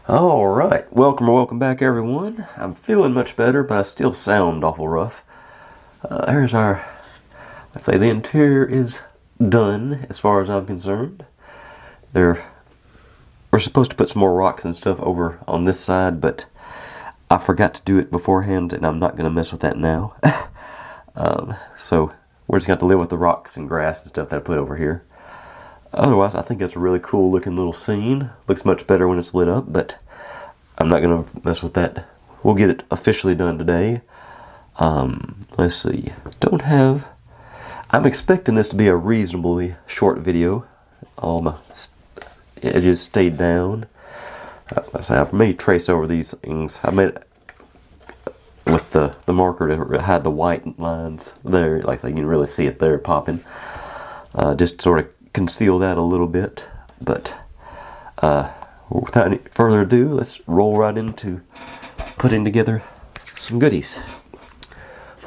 Alright, welcome or welcome back everyone. I'm feeling much better, but I still sound awful rough. Here's our, let's say the interior is done as far as I'm concerned. We're supposed to put some more rocks and stuff over on this side, but I forgot to do it beforehand, and I'm not going to mess with that now. So we're just going to have to live with the rocks and grass and stuff that I put over here. Otherwise, I think it's a really cool looking little scene. Looks much better when it's lit up, but I'm not going to mess with that. We'll get it officially done today. Let's see. I'm expecting this to be a reasonably short video. All my edges stayed down. I may trace over these things. I made it with the marker to hide the white lines there. Like so you can really see it there popping. Just sort of conceal that a little bit, but without any further ado, let's roll right into putting together some goodies.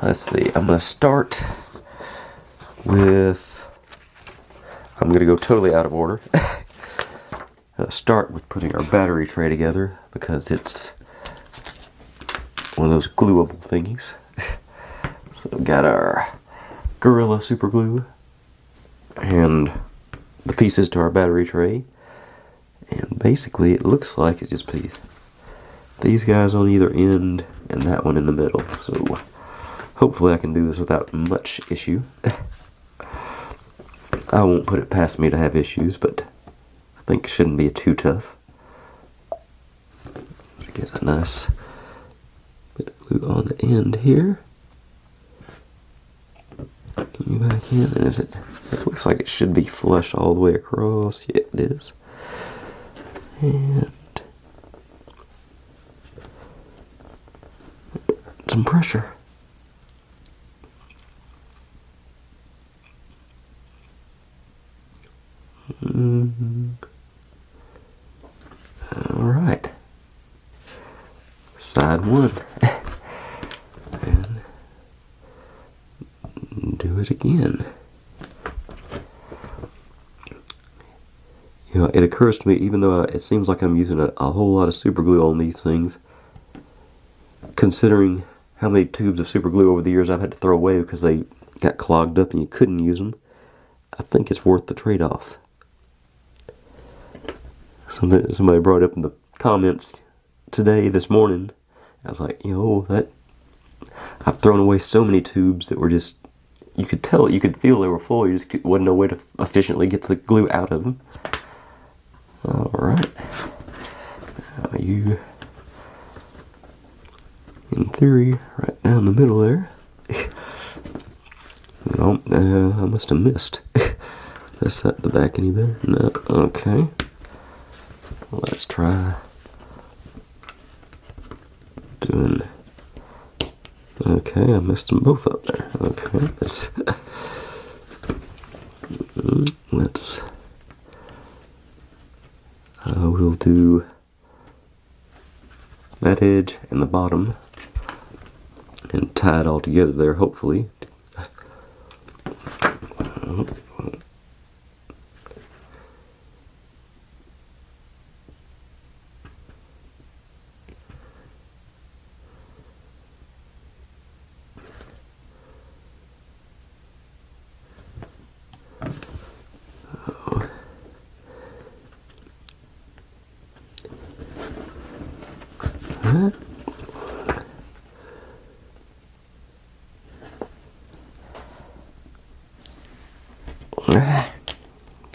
Let's see, I'm going to start with, I'm going to go totally out of order. Start with putting our battery tray together because it's one of those glueable thingies. So we've got our Gorilla Super Glue and the pieces to our battery tray, and basically it looks like it's just these guys on either end and that one in the middle. So hopefully I can do this without much issue. I won't put it past me to have issues, but I think it shouldn't be too tough. Let's get a nice bit of glue on the end here. Can you back in? And it looks like it should be flush all the way across. Yeah, it is. And some pressure. All right. Side one. And do it again. You know, it occurs to me, even though it seems like I'm using a whole lot of super glue on these things, considering how many tubes of super glue over the years I've had to throw away because they got clogged up and you couldn't use them, I think it's worth the trade-off. Somebody brought up in the comments this morning, I was like, I've thrown away so many tubes that were just, you could feel they were full, you just wasn't no way to efficiently get the glue out of them. Alright, now you, in theory, right down the middle there. Oh, I must have missed. That's not the back any better? No, okay. Let's try doing, okay, I messed them both up there. Okay, we'll do that edge and the bottom and tie it all together there, hopefully.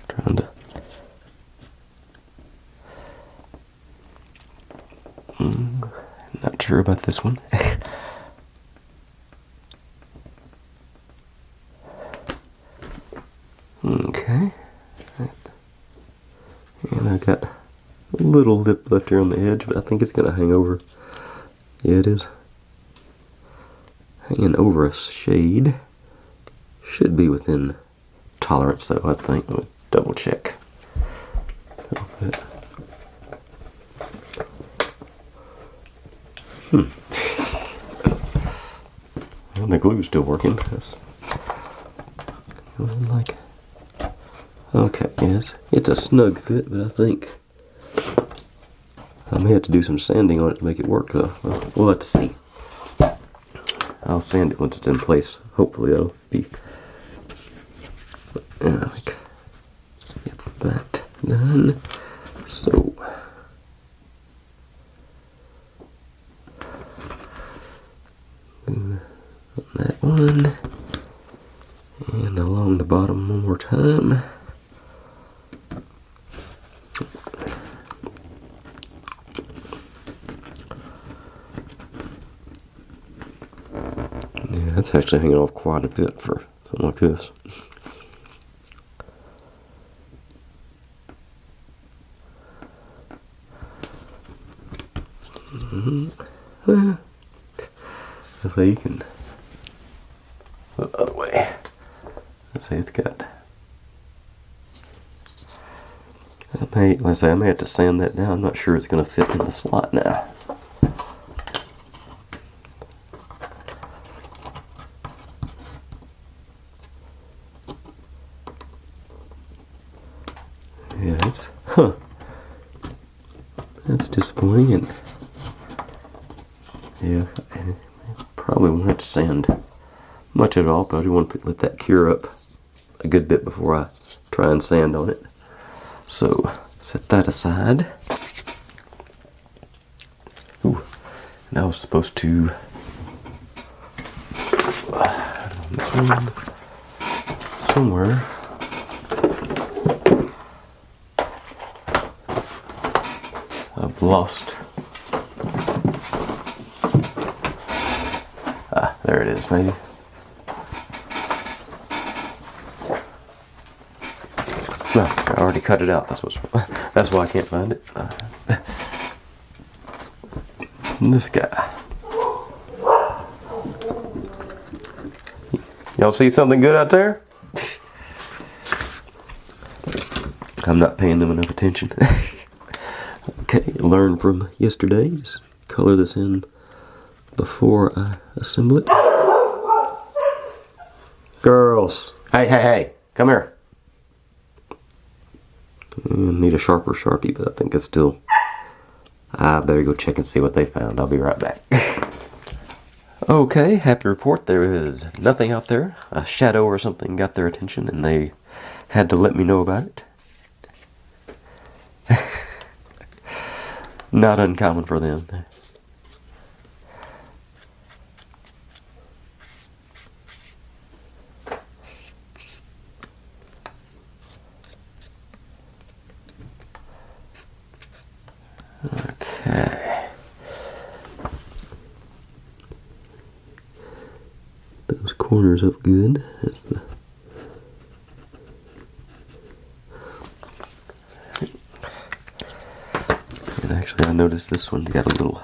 Trying to not sure about this one. Okay, and I got a little lip left here on the edge, but I think it's gonna hang over. Yeah, it is hanging over a shade. Should be within tolerance though, I think. Let's double check. Well, the glue's still working. That's like, okay, yes, it's a snug fit, but I think I may have to do some sanding on it to make it work though. We'll have to see. I'll sand it once it's in place. Hopefully that'll be... like, get that done. So... that one. And along the bottom one more time. Yeah, that's actually hanging off quite a bit for something like this. So you can put it the other way. Let's see, it's got... I may have to sand that down. I'm not sure it's going to fit in the slot now. Yeah, that's disappointing. And yeah, I probably won't have to sand much at all, but I do want to let that cure up a good bit before I try and sand on it. So, set that aside. Ooh, and I was supposed to... this one... somewhere... I've lost... there it is, maybe. No, I already cut it out. That's why I can't find it. This guy. Y'all see something good out there? I'm not paying them enough attention. Okay, learn from yesterday. Just color this in before I assemble it. Girls! Hey, come here. Need a sharper Sharpie, but I think it's still... I better go check and see what they found. I'll be right back. Okay, happy to report there is nothing out there. A shadow or something got their attention and they had to let me know about it. Not uncommon for them. Okay. Those corners up good. That's the... And actually I noticed this one's got a little...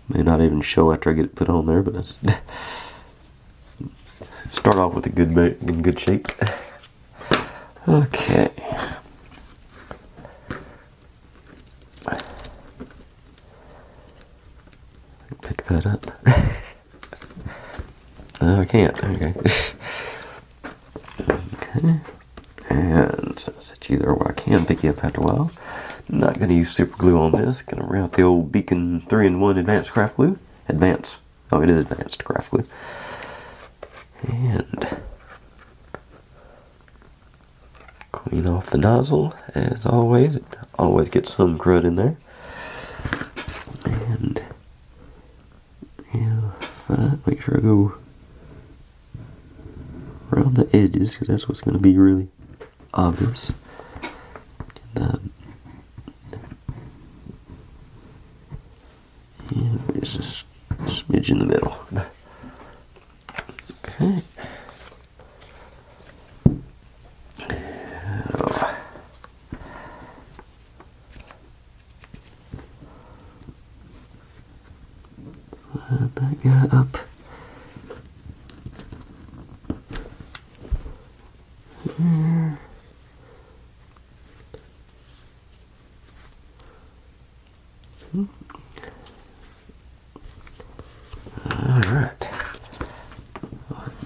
may not even show after I get it put on there, but it's... start off with a good shape. Okay. Pick that up. No, I can't. Okay. Okay. And so set you there where I can pick you up after a while. Not going to use super glue on this. Going to route the old Beacon 3-in-1 Advanced Craft Glue. Oh, it is Advanced Craft Glue. And clean off the nozzle, as always. It always gets some crud in there. And yeah, make sure I go around the edges, because that's what's going to be really obvious. And just a smidge in the middle. Okay. Let that guy up. Here. Alright.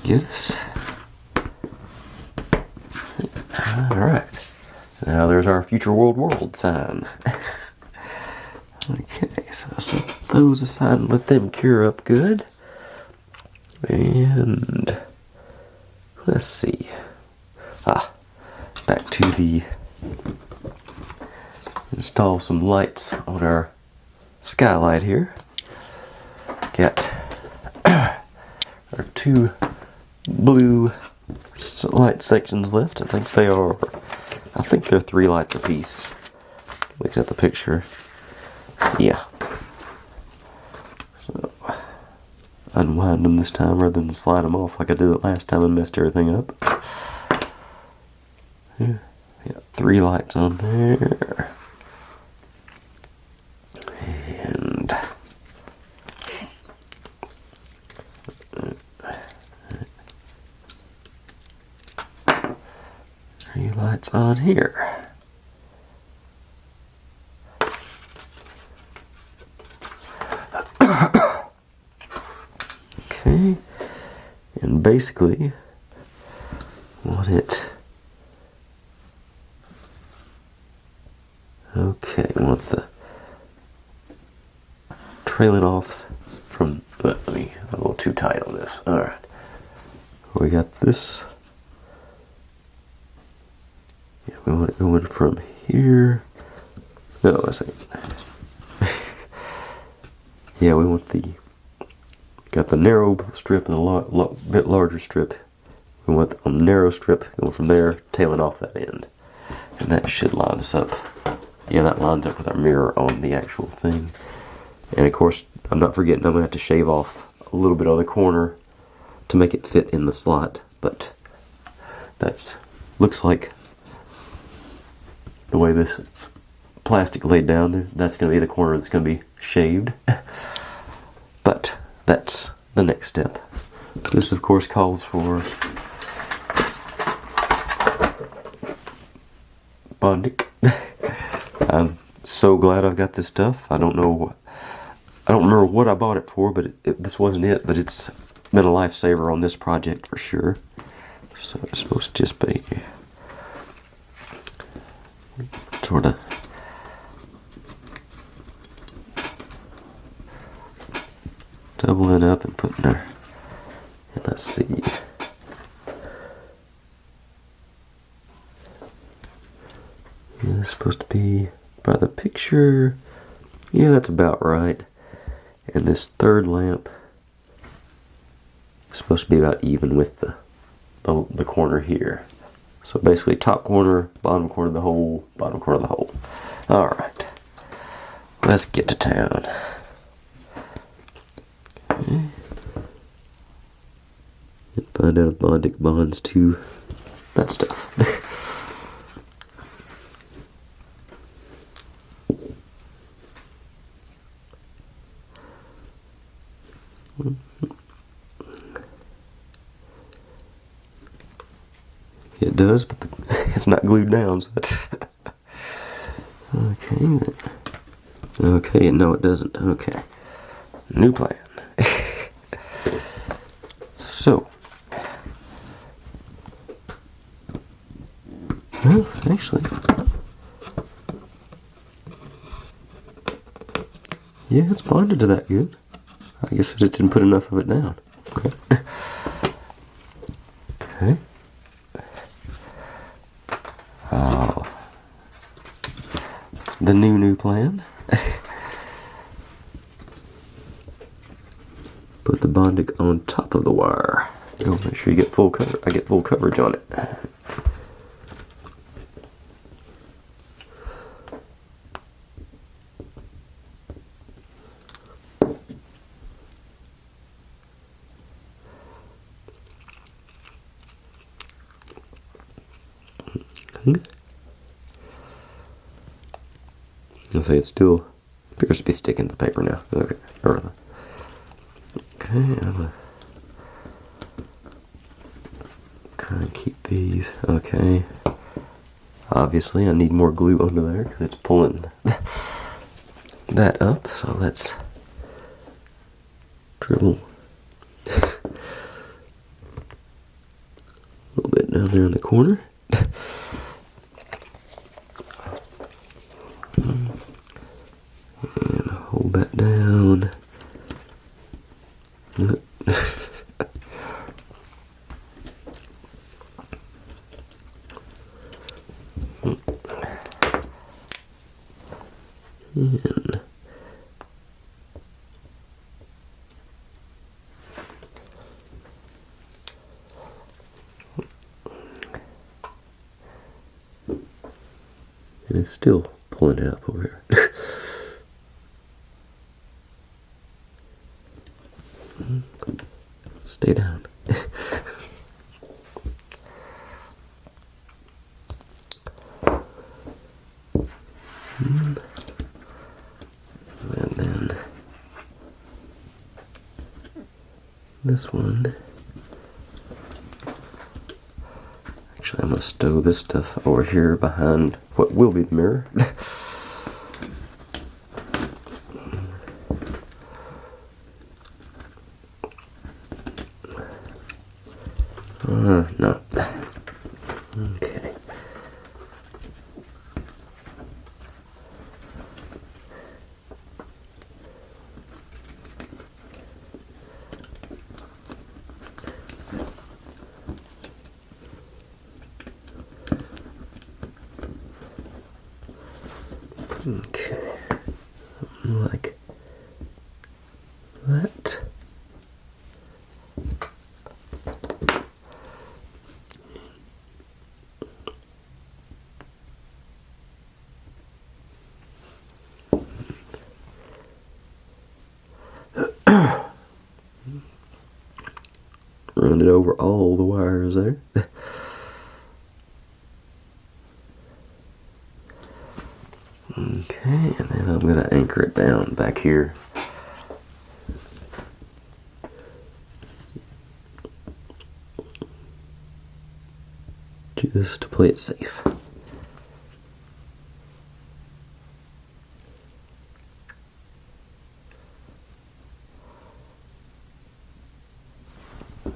Get us Alright. Now there's our future world sign. Okay, so I'll set those aside and let them cure up good. And let's see. Back to the install some lights on our skylight here. Got our two blue light sections left. I think they're 3 lights apiece. Looking at the picture. Yeah. So unwind them this time rather than slide them off like I did it last time and messed everything up. Yeah, 3 lights on there. And 3 lights on here. Okay, and basically want it. Okay, want the trailing off from. Let me a little too tight on this. All right, we got this. Yeah, we want it going from here. No, I think. Yeah, we want the. Got the narrow strip and a bit larger strip. We want on the narrow strip going from there, tailing off that end, and that should line us up. Yeah, that lines up with our mirror on the actual thing. And of course, I'm not forgetting I'm gonna have to shave off a little bit on the corner to make it fit in the slot. But that's looks like the way this plastic laid down. That's gonna be the corner that's gonna be shaved. But that's the next step. This, of course, calls for Bondic. I'm so glad I've got this stuff. I don't remember what I bought it for, but this wasn't it. But it's been a lifesaver on this project for sure. So it's supposed to just be sort of doubling up and putting our. And let's see. Yeah, it's supposed to be by the picture. Yeah, that's about right. And this third lamp is supposed to be about even with the corner here. So basically, top corner, bottom corner of the hole, bottom corner of the hole. All right, let's get to town. Okay. And find out if Bondic bonds to that stuff. It does, but it's not glued down, so that's okay. Okay, no, it doesn't. Okay, new plan. So, well, actually, yeah, it's bonded to that good. I guess it didn't put enough of it down. Okay. Okay. The new plan. Put the Bondic on top of the wire. Go make sure you get full cover. I get full coverage on it. I'll say it still appears to be sticking to the paper now. Okay. Okay, I'm gonna try and keep these. Okay. Obviously, I need more glue under there because it's pulling that up. So let's dribble a little bit down there in the corner. in. And it's still pulling it up over here. Stay down. And then this one. Actually, I'm going to stow this stuff over here behind what will be the mirror. No. Okay. Okay. Like that. Run it over all the wires there. Okay, and then I'm going to anchor it down back here. Just to play it safe.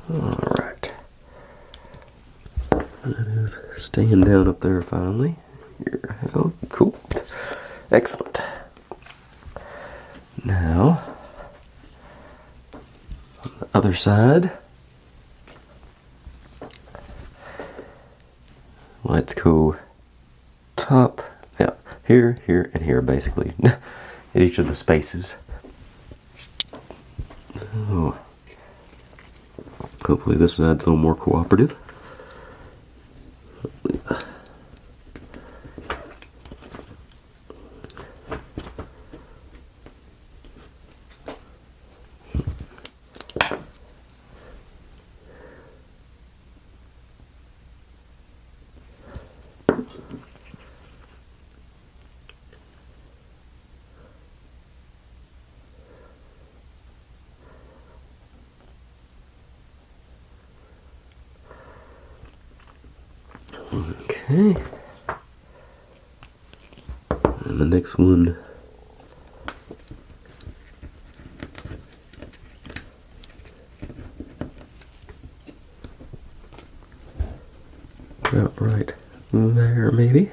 Alright. That is staying down up there finally. Here. Oh, cool. Excellent. Now, on the other side, let's go top, yeah, here, here, and here, basically, at each of the spaces. Oh. Hopefully this side's a little more cooperative. Okay. And the next one. About right there, maybe.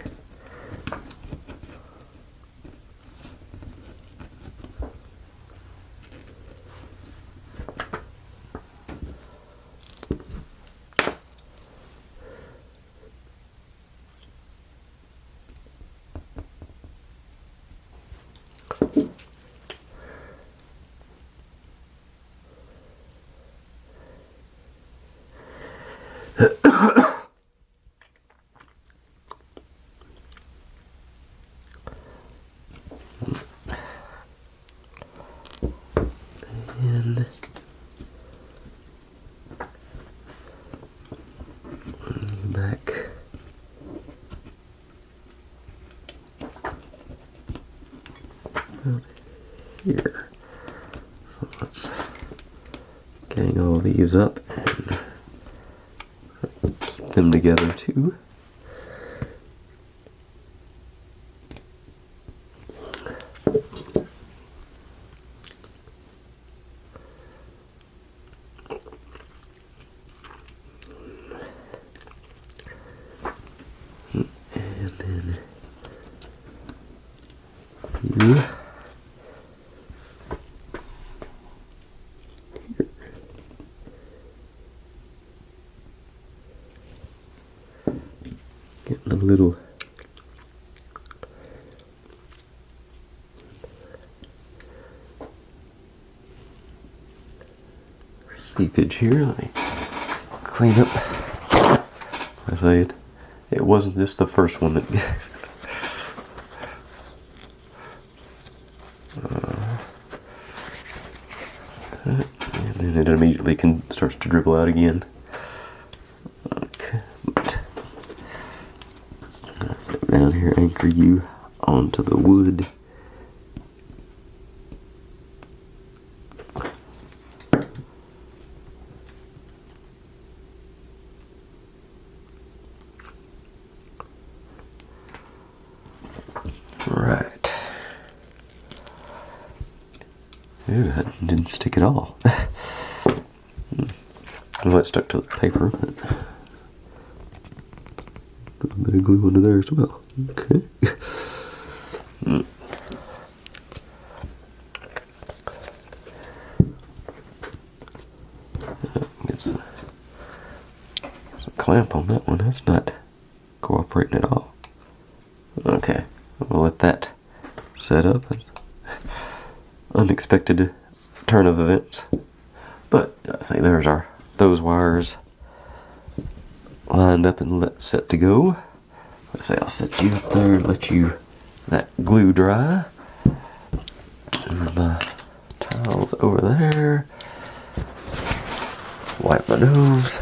And back. Out here. So let's gang all these up and keep them together too. And then you. Getting a little seepage here. Let me clean up. I say it wasn't just the first one that. And then it immediately starts to dribble out again. Okay, sit down here, anchor you onto the wood. Right. Ooh, that didn't stick at all. Well, it stuck to the paper, but put a bit of glue under there as well. Okay. Get some clamp on that one. That's not cooperating at all. Okay, we'll let that set up. That's unexpected turn of events. But I think there's those wires lined up and set to go. Let's say I'll set you up there, let you that glue dry. And my towels over there. Wipe my nose.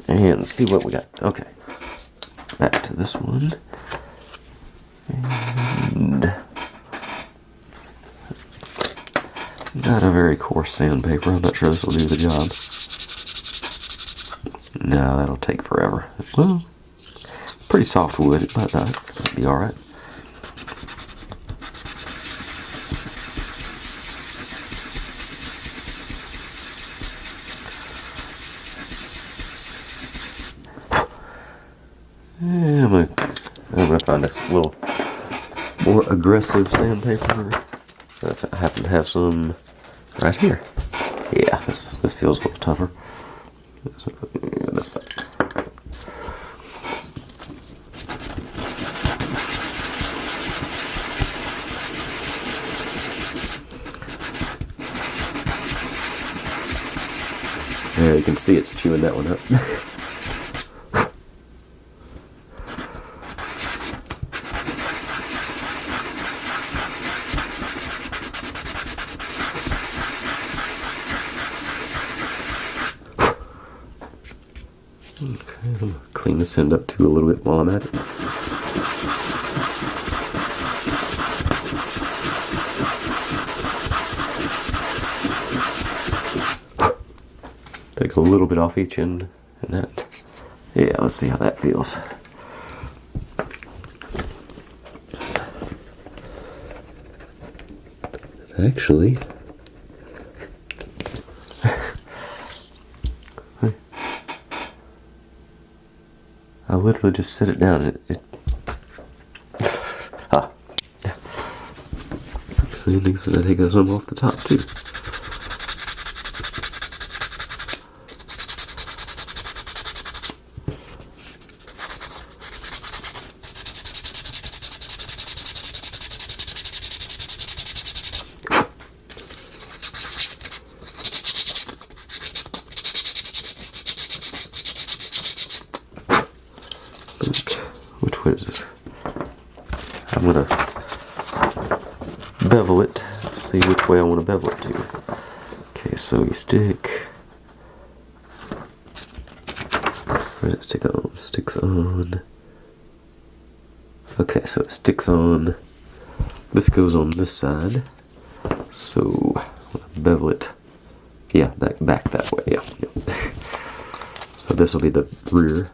And see what we got. Okay. Back to this one. And not a very coarse sandpaper. I'm not sure this will do the job. No, that'll take forever. Well, pretty soft wood. It might not. It'll be alright. Yeah, I'm gonna find a little more aggressive sandpaper. I happen to have some right here. Yeah, this feels a little tougher. So, yeah, that's that. There, you can see it's chewing that one up. Okay, I'm going to clean this end up too a little bit while I'm at it. Take a little bit off each end and that. Yeah, let's see how that feels. Actually, I literally just set it down and it Actually, I think so. I take some off the top too. Which way is this? I'm gonna bevel it. See which way I want to bevel it to. Okay, so you stick. Where does it stick on? It sticks on. Okay, so it sticks on. This goes on this side. So I'm gonna bevel it. Yeah, back that way. Yeah. So this will be the rear.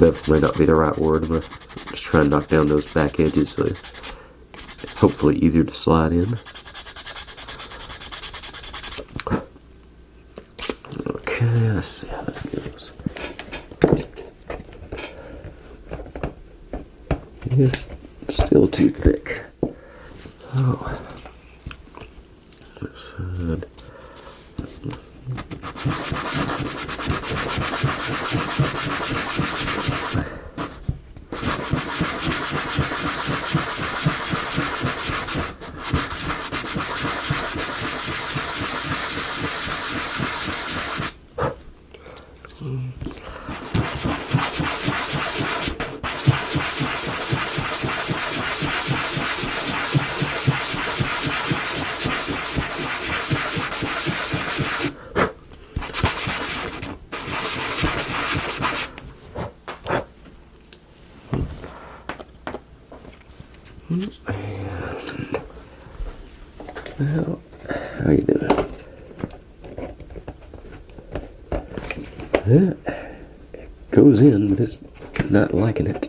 Bevel may not be the right word. I'm going to just try and knock down those back edges so it's hopefully easier to slide in. Okay, let's see how that goes. It's still too thick. Oh. This side. Well, how you doing? It goes in, but it's not liking it.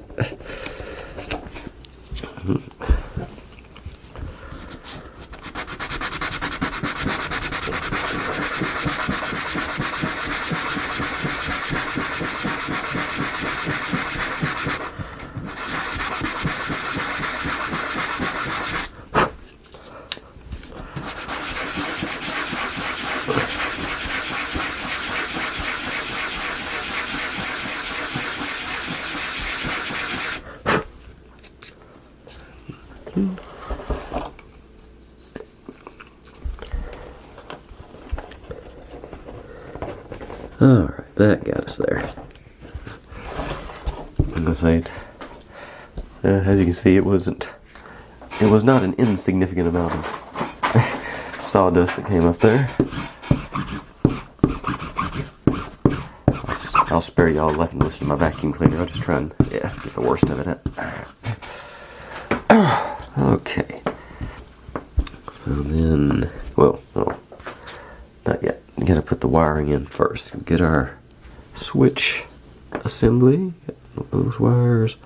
Alright, that got us there. I'm gonna say it. As you can see, it was not an insignificant amount of sawdust that came up there. I'll spare y'all letting this in my vacuum cleaner. I'll just try and, get the worst of it out. Okay. So then, well, no, not yet. You gotta put the wiring in first. Get our switch assembly. Get those wires.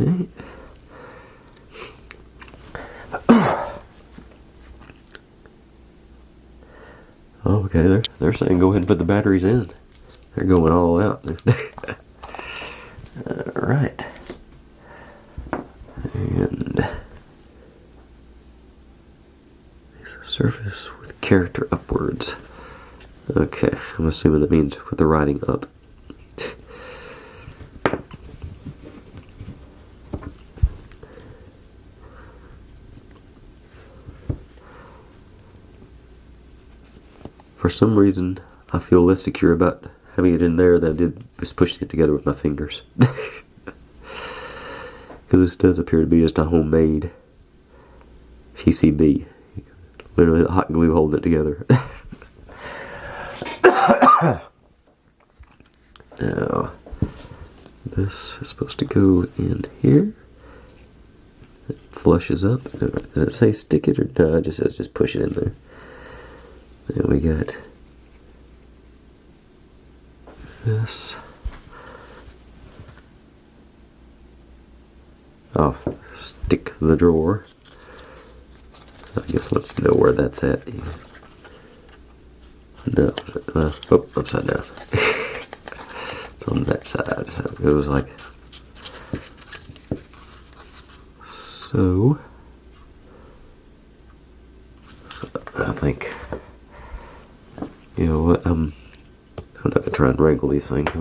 Okay. Okay, they're saying go ahead and put the batteries in. They're going all out. Alright. And surface with character upwards. Okay, I'm assuming that means with the writing up. For some reason, I feel less secure about having it in there than I did just pushing it together with my fingers. Because this does appear to be just a homemade PCB. Literally hot glue holding it together. Now, this is supposed to go in here. It flushes up. Does it say stick it or no? It just says just push it in there. Then we got this. Oh, stick the drawer. I guess let's know where that's at. No, upside down. It's on that side, so it goes like so. I think, you know what, I'm not gonna try and wrangle these things.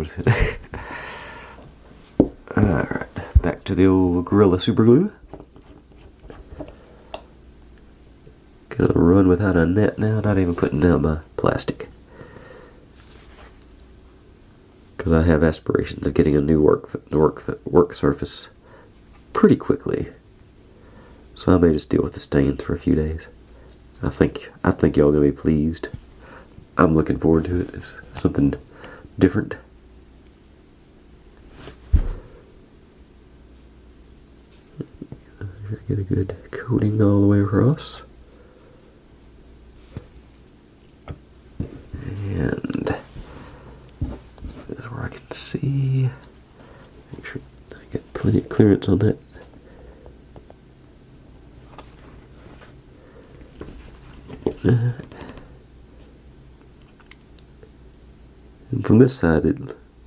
Alright, back to the old Gorilla Super Glue. Gonna run without a net now, not even putting down my plastic. Because I have aspirations of getting a new work surface pretty quickly. So I may just deal with the stains for a few days. I think y'all gonna be pleased. I'm looking forward to it. It's something different. Get a good coating all the way across. And this is where I can see. Make sure I get plenty of clearance on that. And from this side,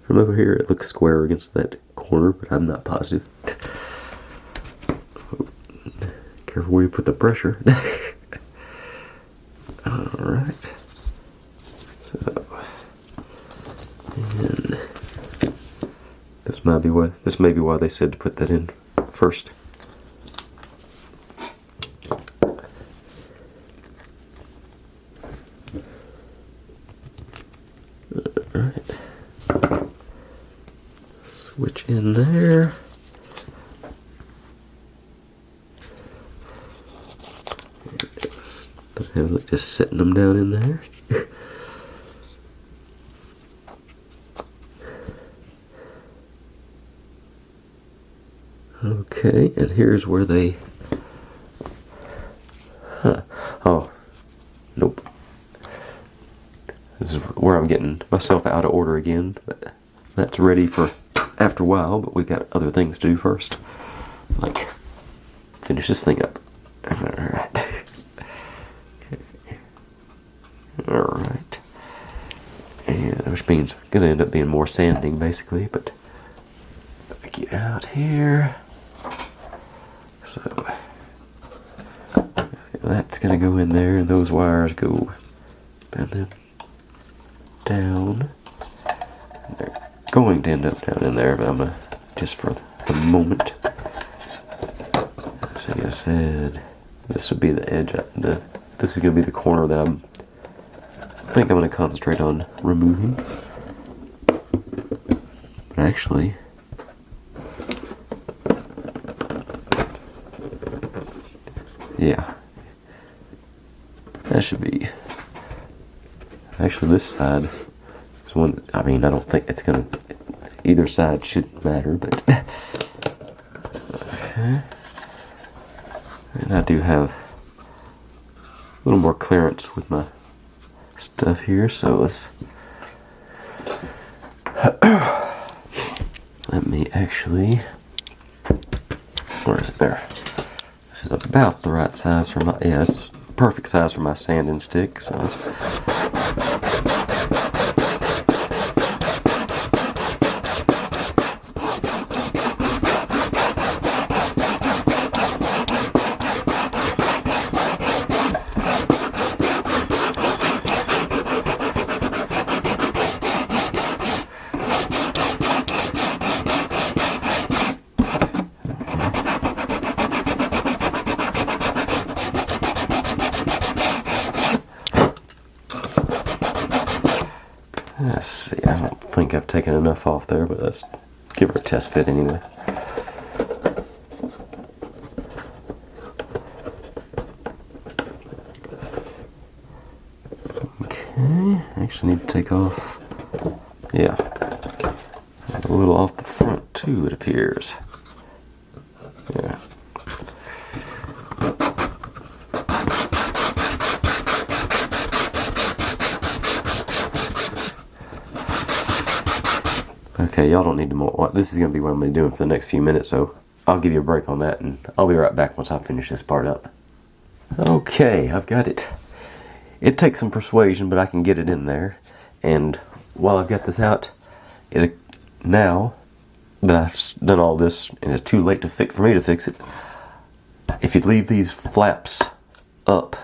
from over here, it looks square against that corner, but I'm not positive. Careful where you put the pressure. Alright. So, and this may be why they said to put that in first. Alright. Switch in there. Just setting them down in there. Okay, and here's where they Oh, nope. This is where I'm getting myself out of order again, but that's ready for after a while, but we've got other things to do first. Like, finish this thing up. Alright. Alright. And which means it's going to end up being more sanding, basically, but get out here. So, that's going to go in there, and those wires go down. They're going to end up down in there, but I'm going to, just for the moment, as I said, this would be the edge. This is going to be the corner that I think I'm going to concentrate on removing. But actually, yeah, that should be. Actually, this side is one. I mean, I don't think it's going to. Either side shouldn't matter, but. Okay. And I do have a little more clearance with my stuff here, so let's. Let me actually. Where is it there? This is about the right size for my. Yeah, it's perfect size for my sanding stick, so let's. Let's see, I don't think I've taken enough off there, but let's give her a test fit anyway. Okay, actually need to take off, yeah, a little off the front too, it appears. Yeah. Okay, y'all don't need to more. This is going to be what I'm going to be doing for the next few minutes, so I'll give you a break on that, and I'll be right back once I finish this part up. Okay, I've got it. It takes some persuasion, but I can get it in there. And while I've got this out, now that I've done all this, and it's too late for me to fix it, if you leave these flaps up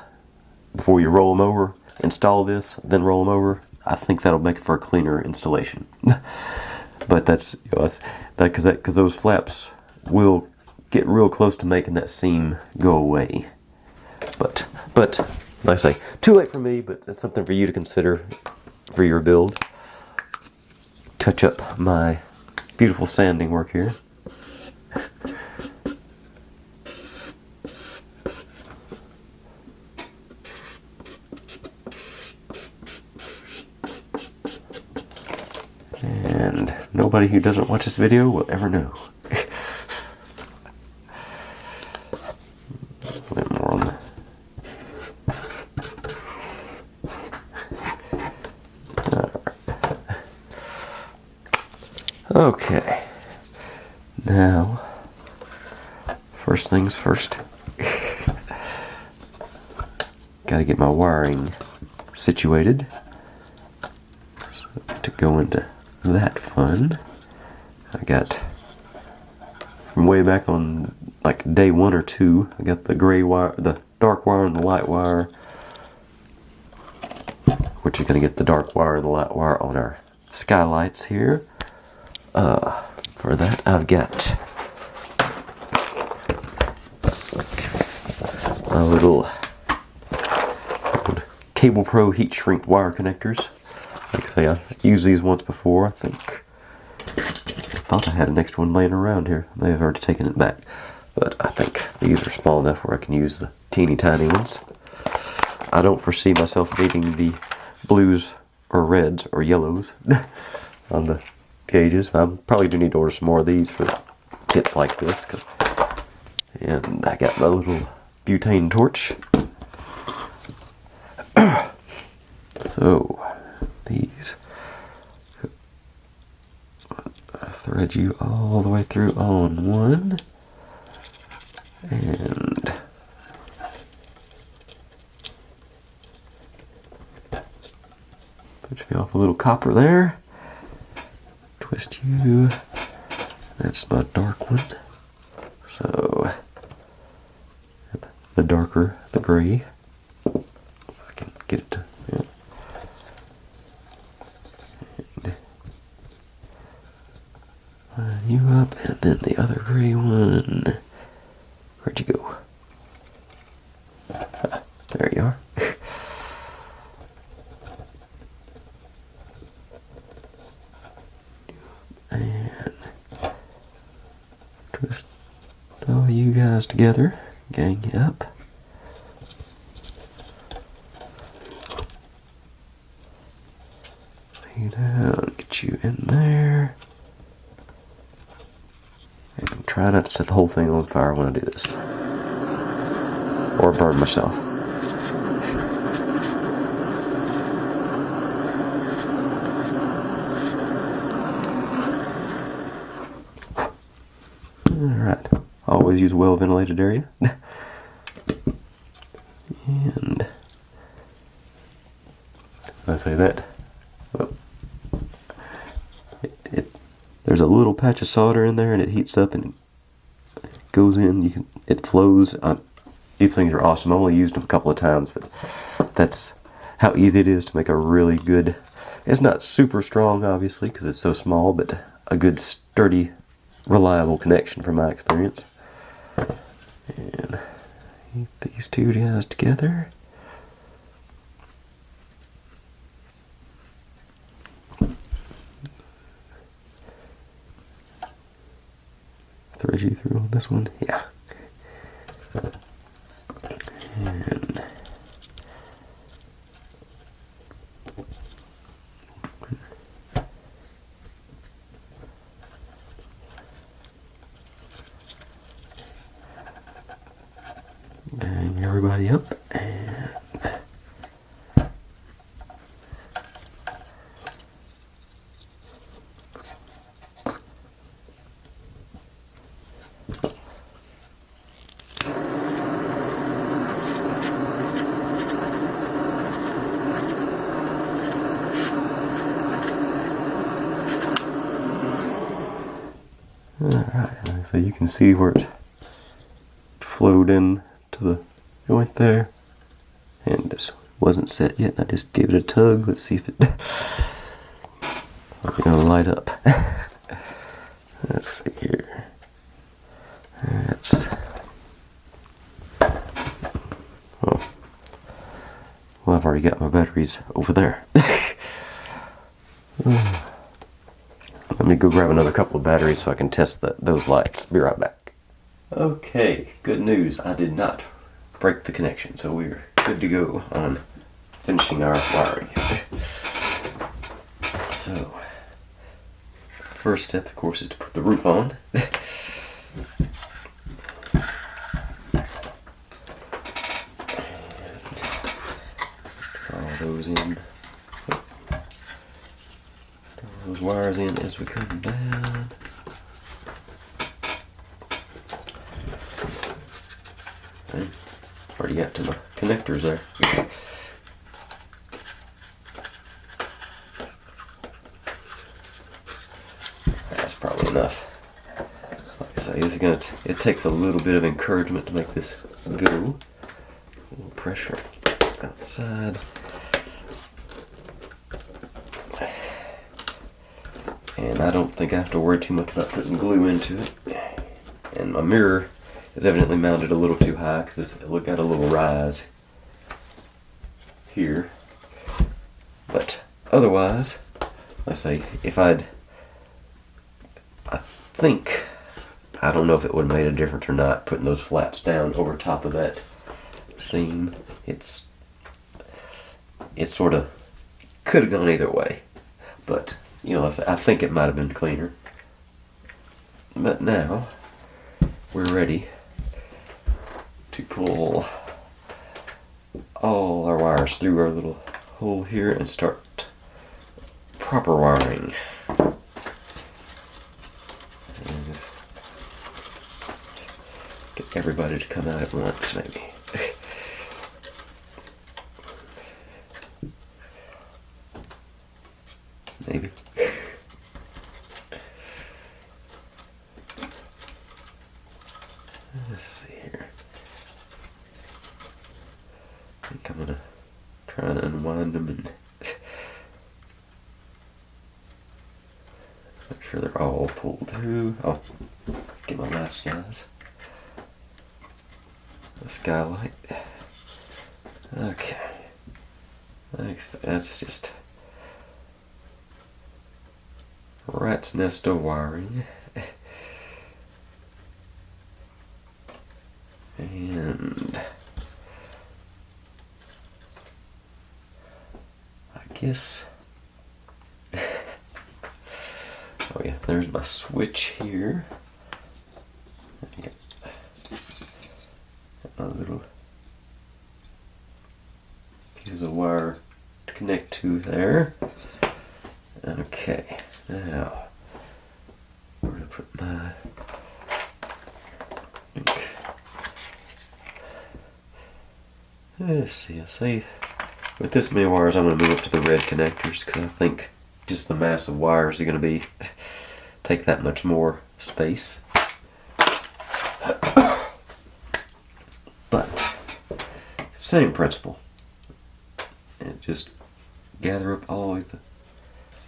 before you roll them over, install this, then roll them over, I think that'll make it for a cleaner installation. But that's, because those flaps will get real close to making that seam go away. But like I say, too late for me, but it's something for you to consider for your build. Touch up my beautiful sanding work here. And nobody who doesn't watch this video will ever know. A bit more on the. Okay. Now, first things first. Gotta get my wiring situated to go into that fun. I got from way back on like day 1 or 2, I got the gray wire, the dark wire and the light wire, which is going to get the dark wire and the light wire on our skylights here. For that I've got my little Cable Pro heat shrink wire connectors. Like I say, I've used these once before. I thought I had an extra one laying around here. I may have already taken it back. But I think these are small enough where I can use the teeny tiny ones. I don't foresee myself needing the blues or reds or yellows on the gauges. I probably do need to order some more of these for kits like this. And I got my little butane torch. So, these thread you all the way through on one, and put you off a little copper there. Twist you. That's my dark one. So, the darker the gray. If I can get it to. Yeah. Line you up, and then the other gray one. Where'd you go? Ah, there you are. And twist all you guys together, gang you up. Lay you down, get you in there. And try not to set the whole thing on fire when I do this. Or burn myself. Alright. Always use a well-ventilated area. And I say that. Well, there's a little patch of solder in there, and it heats up and it goes in. It flows. These things are awesome. I only used them a couple of times, but that's how easy it is to make a really good. It's not super strong, obviously, because it's so small, but a good, sturdy, reliable connection from my experience. And keep these two guys together. Thread you through on this one? Yeah. And bang everybody up, and alright, so you can see where it flowed in to the joint there, and this wasn't set yet. I just gave it a tug. Let's see if it gonna light up. Let's see here. That's well, I've already got my batteries over there. Let me go grab another couple of batteries so I can test those lights. Be right back. Okay, good news. I did not break the connection, so we're good to go on finishing our wiring. So, first step, of course, is to put the roof on. Draw those in. Those wires in as we come down. Okay. Already got to my connectors there. That's probably enough. Like I say, it takes a little bit of encouragement to make this go. A little pressure outside. And I don't think I have to worry too much about putting glue into it. And my mirror is evidently mounted a little too high because it got a little rise here. But otherwise, like I say, I don't know if it would have made a difference or not putting those flaps down over top of that seam. It's sort of could have gone either way, but you know, I think it might have been cleaner. But now we're ready to pull all our wires through our little hole here and start proper wiring. And get everybody to come out at once, maybe. Maybe. Let's see here. I think I'm gonna try and unwind them and make sure they're all pulled through. Oh, get my last guys. The skylight. Okay. Thanks. That's just rat's nest of wiring. And I guess, oh yeah, there's my switch here. Got my little piece of wire to connect to there. Okay, now we're gonna put my let's see, I say with this many wires I'm going to move up to the red connectors because I think just the mass of wires are going to be take that much more space. But same principle. And just gather up all of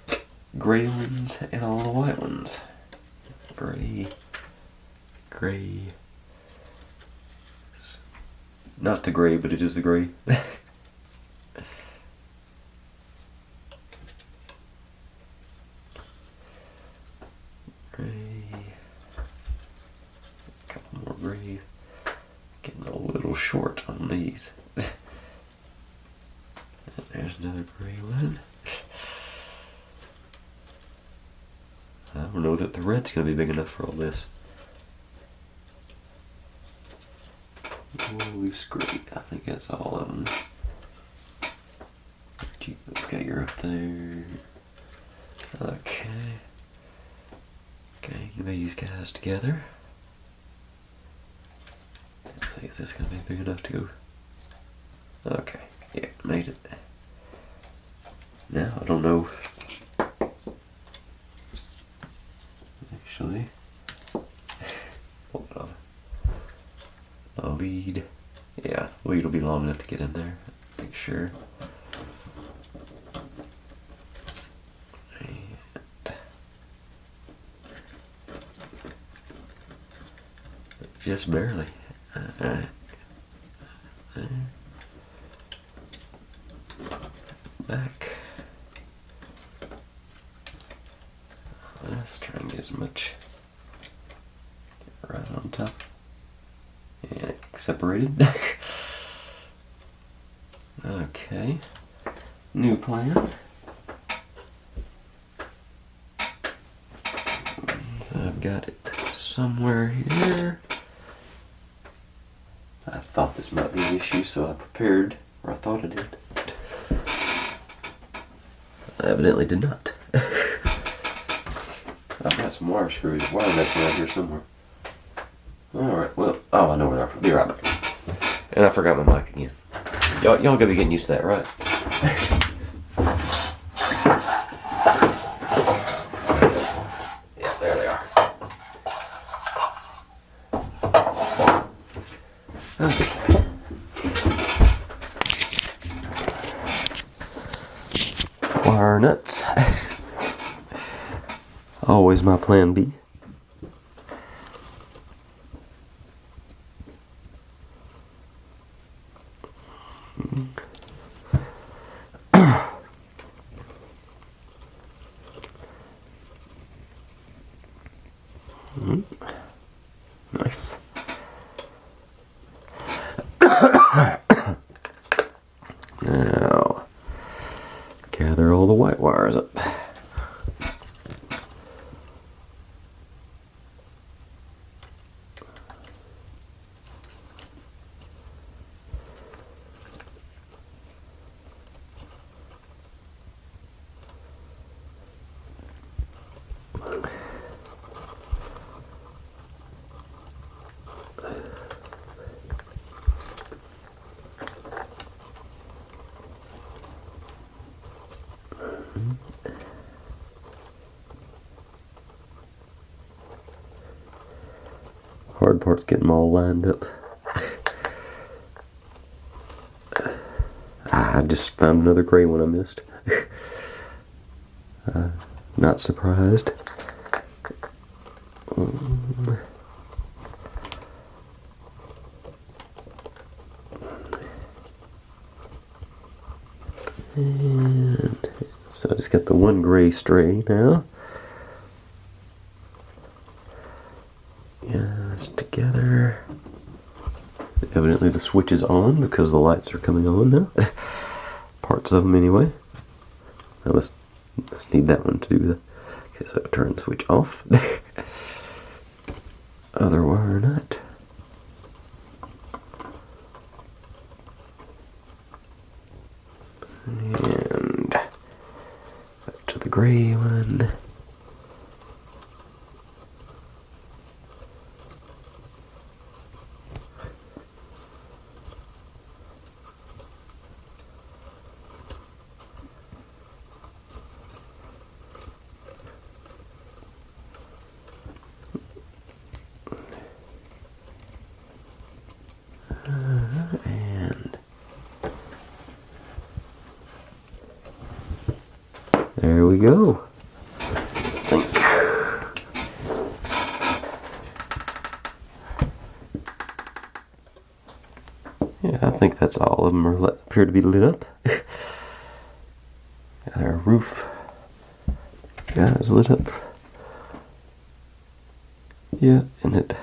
the gray ones and all the white ones. Gray, gray. Not the gray, but it is the gray. Gray. A couple more gray. Getting a little short on these. And there's another gray one. I don't know that the red's going to be big enough for all this. Loose gray, I think that's all of them. Okay, you're up there. Okay. Okay, these guys together. I think is this going to be big enough to go? Okay, yeah, made it. Now, I don't know. Actually, hold on. A lead. Yeah, lead will be long enough to get in there. Make sure. And just barely. Back. Let's try and get as much right on top. And separated. Okay. New plan. So I've got it somewhere here. I thought this might be an issue, so I prepared, or I thought I did. I evidently did not. I've got some wire screws, wire nuts around here somewhere. Alright, well, oh, I know where they are. Be right back. And I forgot my mic again. Y'all gotta be getting used to that, right? Yeah, there they are. Okay. Wire nuts. Always my plan B. Nice. Now, gather all the white wires up. hard part's getting them all lined up. I just found another gray one I missed. Not surprised. And so I just got the one gray stray now. Yeah, it's together. Evidently the switch is on because the lights are coming on now. Parts of them anyway. I must need that one to do the... Okay, so I turn the switch off. Other wire nut. And back to the gray one. And there we go. Yeah, I think that's all of them appear to be lit up. Got our roof guys lit up. Yeah, and it...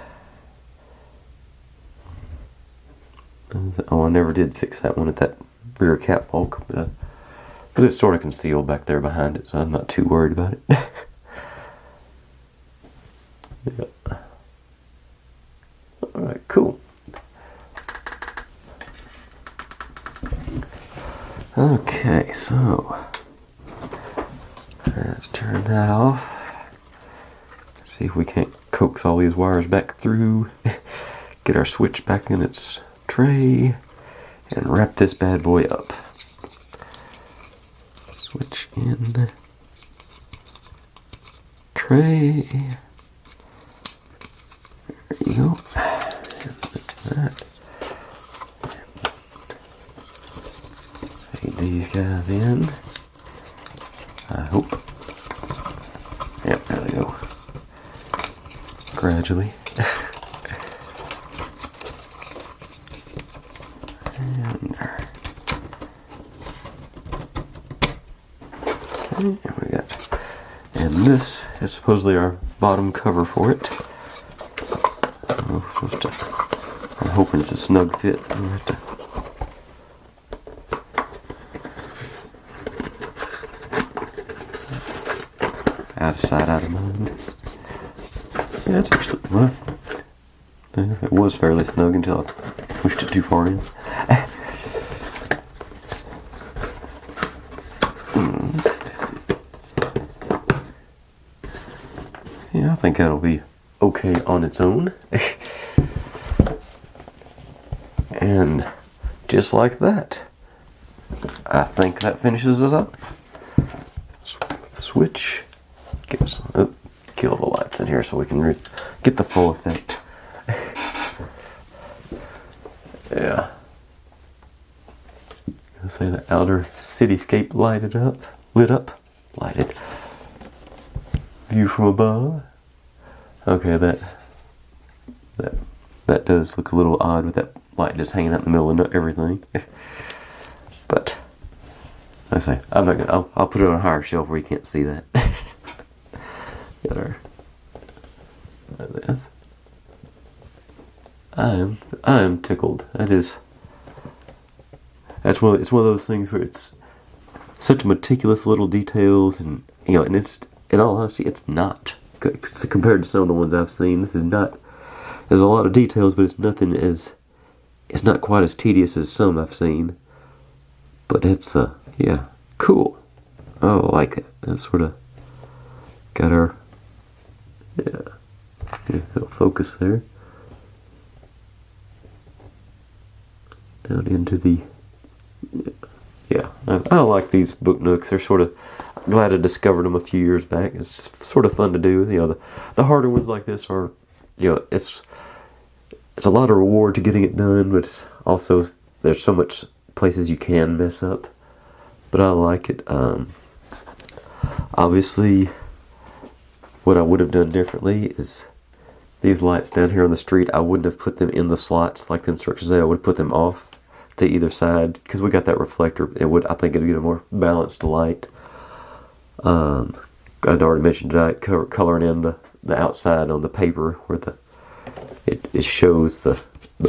Oh, I never did fix that one at that rear catwalk, but it's sort of concealed back there behind it, so I'm not too worried about it. Yeah. Alright, cool. Okay, so let's turn that off. See if we can't coax all these wires back through. Get our switch back in its tray and wrap this bad boy up. Switch in tray. There you go. That. Feed these guys in. I hope. Yep, there they go. Gradually. And we got, and this is supposedly our bottom cover for it. I'm hoping it's a snug fit. We'll have to out of sight, out of mind. Yeah, it's actually, well, it was fairly snug until I pushed it too far in. Yeah, I think that'll be okay on its own. And just like that, I think that finishes it up. Switch. Kill the lights in here so we can get the full effect. Yeah. I'll say the outer cityscape lit up. View from above. Okay, that does look a little odd with that light just hanging out in the middle of everything. But like I say, I'm not gonna. I'll put it on a higher shelf where you can't see that. Got our this. I am tickled. It's one of those things where it's such meticulous little details, and and it's, in all honesty, it's not good compared to some of the ones I've seen. This is not. There's a lot of details, but it's not quite as tedious as some I've seen. But it's yeah, cool. Oh, I like it. That's sort of got our it'll focus there. Down into the I like these book nooks. They're sort of, I'm glad I discovered them a few years back. It's sort of fun to do. The harder ones like this are, it's it's a lot of reward to getting it done, but it's also, there's so much places you can mess up. But I like it. Obviously, what I would have done differently is these lights down here on the street, I wouldn't have put them in the slots like the instructions say. I would put them off to either side because we got that reflector. I think it'd get a more balanced light. I'd already mentioned tonight coloring in the outside on the paper where it shows the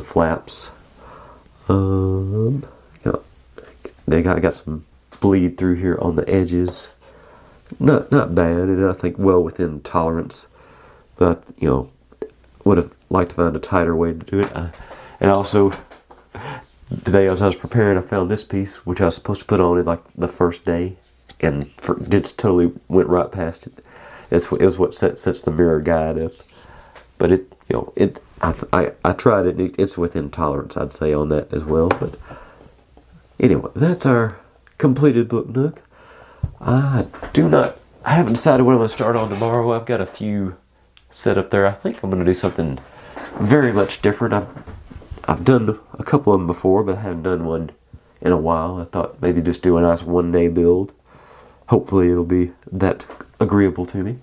flaps. Yeah, I got some bleed through here on the edges. Not bad, and I think well within tolerance. But would have liked to find a tighter way to do it. And also, today as I was preparing, I found this piece, which I was supposed to put on it like the first day, and just totally went right past it. It was what sets the mirror guide up. But I tried it. It's within tolerance, I'd say, on that as well. But anyway, that's our completed book nook. I haven't decided what I'm going to start on tomorrow. I've got a few set up there. I think I'm going to do something very much different. I've done a couple of them before, but I haven't done one in a while. I thought maybe just do a nice one-day build. Hopefully it'll be that agreeable to me,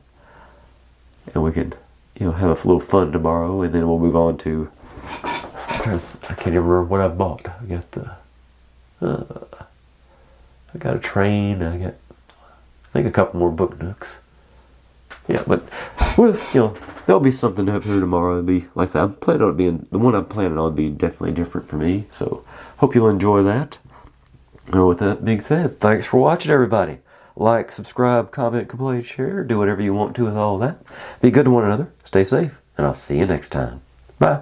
and we can have a little fun tomorrow, and then we'll move on to, I can't even remember what I bought. I got a train. I think a couple more book nooks. Yeah, but there'll be something up here tomorrow. It'll be, like I said, I'm planning on it being, the one I'm planning on being definitely different for me. So hope you'll enjoy that. And with that being said, thanks for watching, everybody. Like, subscribe, comment, complain, share, do whatever you want to with all that. Be good to one another. Stay safe, and I'll see you next time. Bye.